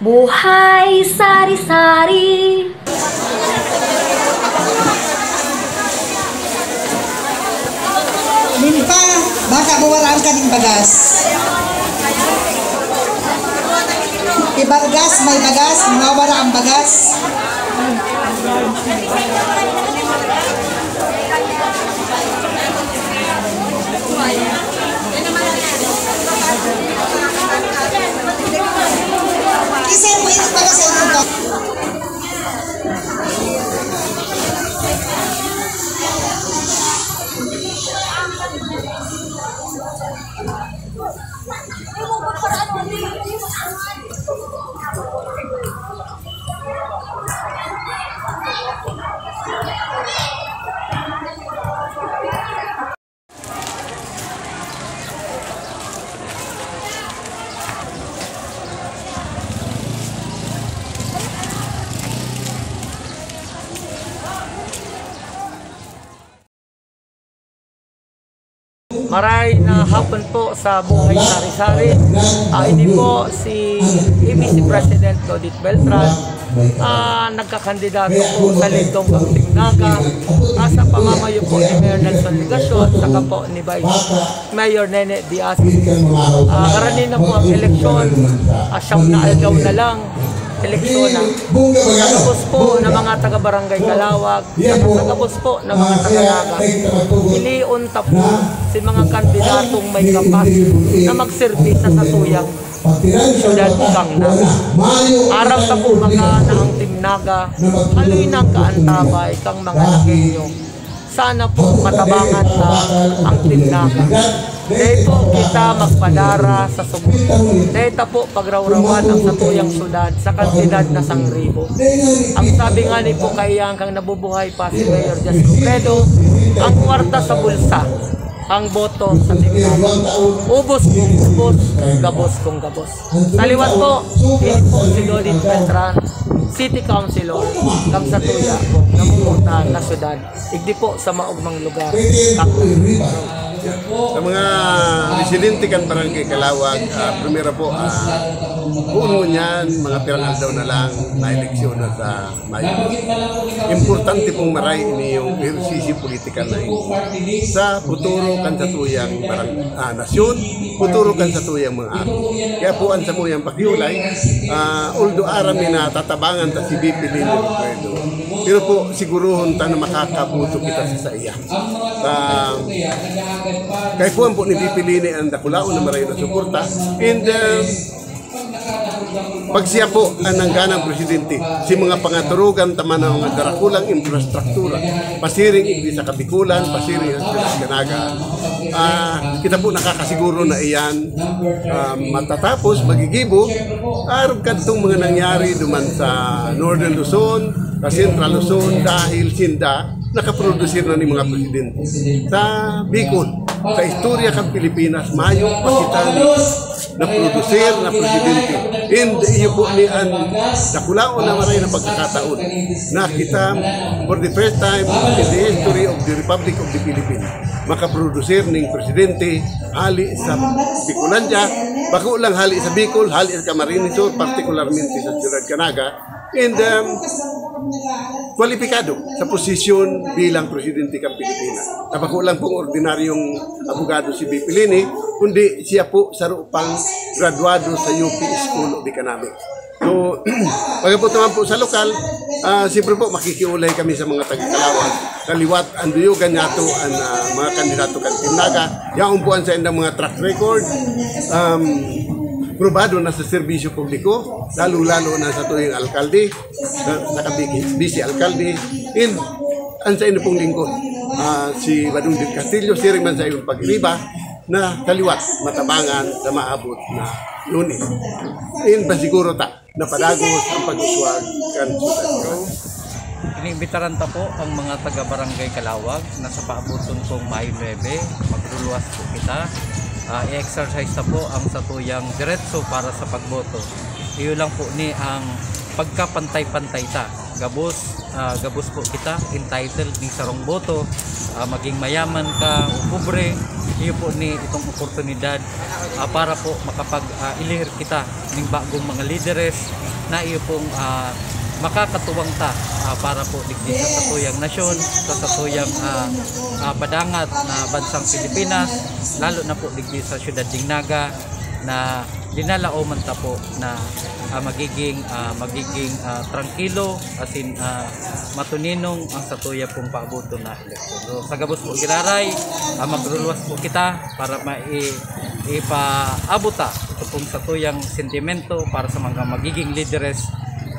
Buhay sari-sari. Limpa, baka bawalan ka ng bagas. Ibargas, may bagas, mawala ang bagas. Kisay mo yung bagas sa inyo to. Maray na hapon po sa Buhay Sari-Sari. Ini po si ABC President Dodit Beltran. Nagkakandidato po sa Lintong Pagtingnaga sa pamamayo po ni Mayor Nelson Ligacion saka po ni Vice Mayor Nene Diaz. Karani na po ang eleksyon, siyam na algaw na lang eleksyon na. Nagabos po ng mga taga-barangay Calawag, nagabos po ng mga taga-Naga. Iliunta po si mga kandidatong may kapas na magserbisa sa tuyang siyudad kang Naga. Araw ta po mga naang Team Naga, haloy ng kaantabay kang mga Nagenyo. Sana po matabangan ang Team Naga. Dito kita magpadara sa Subo. Dito po pagrawrawan ang satuyang syudad sa kantidad na 1,000. Ang sabi nga ni po kayang kang nabubuhay pa si Mayor Just Robredo, ang kwarta sa bulsa, ang boto sa Team Naga. Ubos kong ubos, gabos kong gabos. Taliwat po, ini po si Dodit Beltran, City Councilor, kang satuya po, namumuta na syudad. Igdi po sa maugmang lugar. Sa mga residente kan Barangay Calawag, primera po, puno niyan, mga pirang aldaw na lang na eleksyon na sa Mayo. Importante pong maray ini yung ehersisyo politikal na ini. Sa futuro kan sa tuyang nasyon, futuro kan sa tuyang mga ako. Kaya po ang sa muyang pakiulay, although arami na tatabangan ta si BP Lino Robredo, pero po siguruhon ta na makakabuto kita sa iya. Kaya po ang po ni BP Lino ang dakulaon na maray na suporta, and pag siya po ang nangganang presidente, si mga pangaturugan tama na mga darakulang infrastruktura, pasiring igdi sa Kabikulan, pasiring sa Canaga, kita po nakakasiguro na iyan matatapos, magigibo, arog kadtong mga nangyari duman sa Northern Luzon, sa Central Luzon, dahil sinda nakaprodusir na ni mga presidente. Sa Bicol, sa istorya kang Pilipinas, mayo pakitan na producer na presidente. And iyo po ni ang nakulaon na maray na pagkakataon na kita for the first time in the history of the Republic of the Philippines makaproducer ning presidente hali sa Bicolandia, bako lang hali sa Bicol, hali sa Camarines Sur, particularmente sa Ciudad Canaga, and kwalipikado sa posisyon bilang presidente ng Pilipinas. Napako lang pong ordinaryong abogado si BP Lini, kundi siya po sa rupang graduado sa UP School of Economics. So, pagkapot naman po sa lokal, siyempre po makikiulay kami sa mga taga-Calawag. Kaliwat, anduyugan yato ang mga kandidato kan Team Naga. Yaon po ang sa indang mga track record. Probado na sa serbisyo publiko, lalo-lalo na sa tuwing alkalde, nakabisi alkalde, and ang sa inyo pong lingkod, si Badong Del Castillo, siring man sa iyong pag-iriba, na kaliwat, matabangan sa maabot na lunin. And basiguro ta, napadagos ang pag-uswag kan sudan. Iniimbitaran ta po ang mga taga-barangay Calawag na sa paabuton kong May 9, magluluwas po kita. I-exercise na po ang satuyang diretso para sa pagboto. Iyo lang po ni ang pagkapantay-pantay ta. Gabos po kita, entitled ni sarong boto, maging mayaman ka o pobre, iyo po ni itong oportunidad para po makapag-ilihir kita ng bagong mga lideres na iyo pong makakatuwang ta para po digdi sa satuyang nasyon, sa satuyang badangat na bansang Pilipinas, lalo na po digdi sa siyudad Dingnaga na dinalaoman ta po na magiging trangkilo asin matuninong ang satuya pong paabuto na eleksyon. So, sa gabos po giraray, magruluwas po kita para ipaabota ito pong satuyang sentimento para sa mga magiging lideres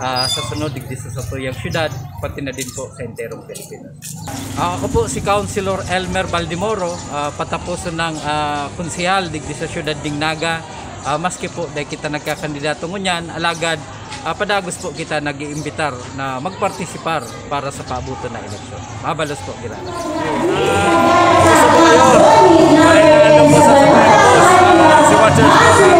sa sunod digdi sa satuyang syudad, pati na din po sa enterong Pilipinas. Ako po si Councilor Elmer Baldimoro, patapuson ng konsehal digdi sa siyudad Dingnaga. Maski po dahil kita nagkakandidato ngunyan, alagad padagos po kita nag-iimbitar na magpartisipar para sa paabuto na eleksyon. Mabalos po, gira. Gusto po kayo, nandun po sa si Watchers po sa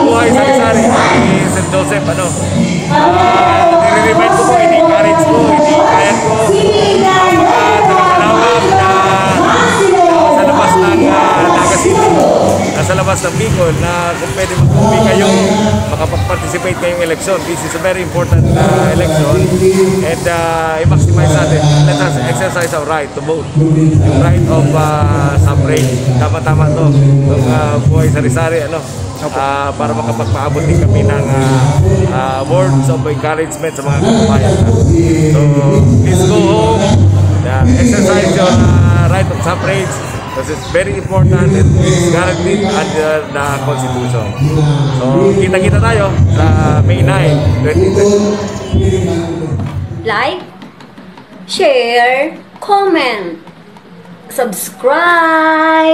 Buhay Sari-Sari ni St. Joseph, nire-remind ko po, ini-encourage ko, ini-kayat ko ang mga taga-Kalawag na sa labas ng Naga City, sa labas ng Bicol, na kung pwede mag-uwi kayo, makapag-participate kayong election. This is a very important election, and i-maximize natin. Let us exercise our right to vote. Yung right of suffrage. Tama-tama to. Yung Buhay Sari-Sari, para makapagpaabot din kami ng words of encouragement sa mga kababayan. So, please go home, exercise your right of suffrage, because it's very important and it's guaranteed under the Constitution. So, kita-kita tayo sa May 9, 2020. Like, share, comment, subscribe.